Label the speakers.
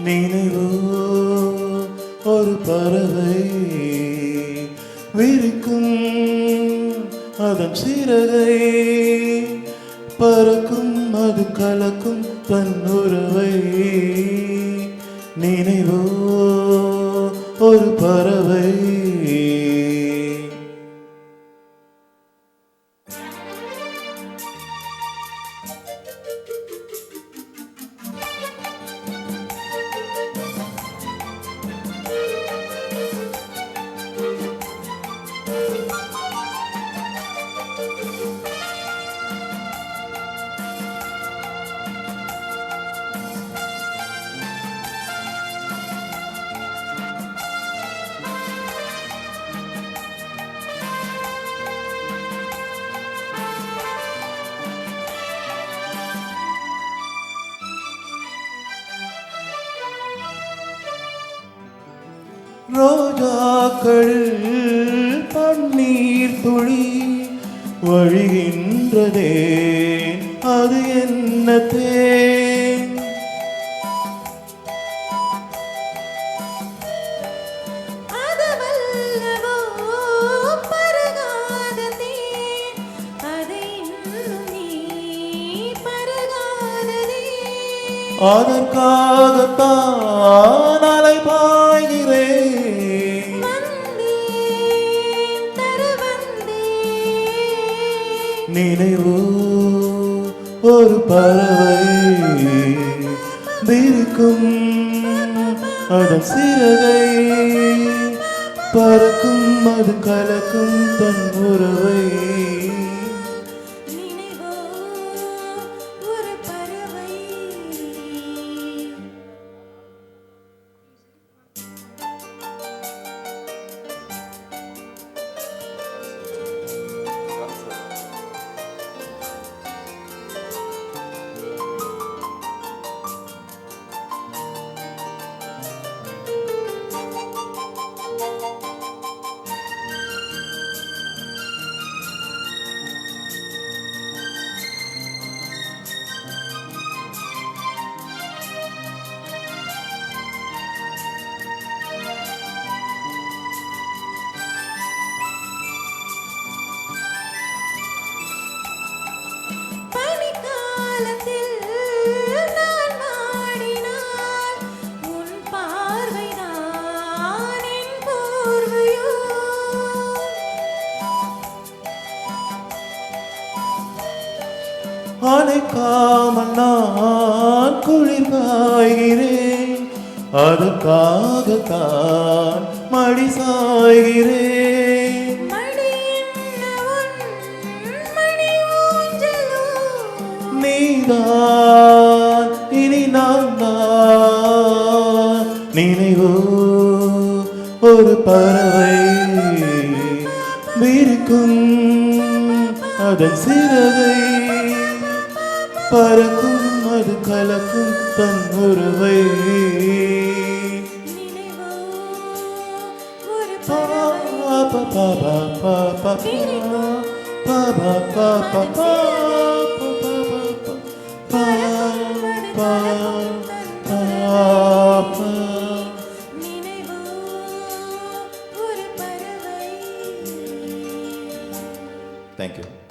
Speaker 1: நினைவோ ஒரு பறவை விரிக்கும் அதன் சிறகை பறக்கும் அது கலக்கும் தன் உறவை நினைவோ ஒரு பறவை ரோஜாக்களில் பன்னீர் துளி வழிகின்றதே அது என்ன தேன் அதற்காகத்தான் அலை பாய்கிறேன் நினைவோ ஒரு பறவை விரிக்கும் அதன் சிறகை பறக்கும் அது கலக்கும் தன் உறவை அணைக்காமல் நான் குளிர் காய்கிறேன் அதுக்காகத்தான் மடி சாய்கிறேன் நீதான் இனி நான் தான் நினைவோ ஒரு பறவை விரிக்கும் அதன் சிறகை பறக்கும் அது கலக்கும் தன் உறவை Thank you.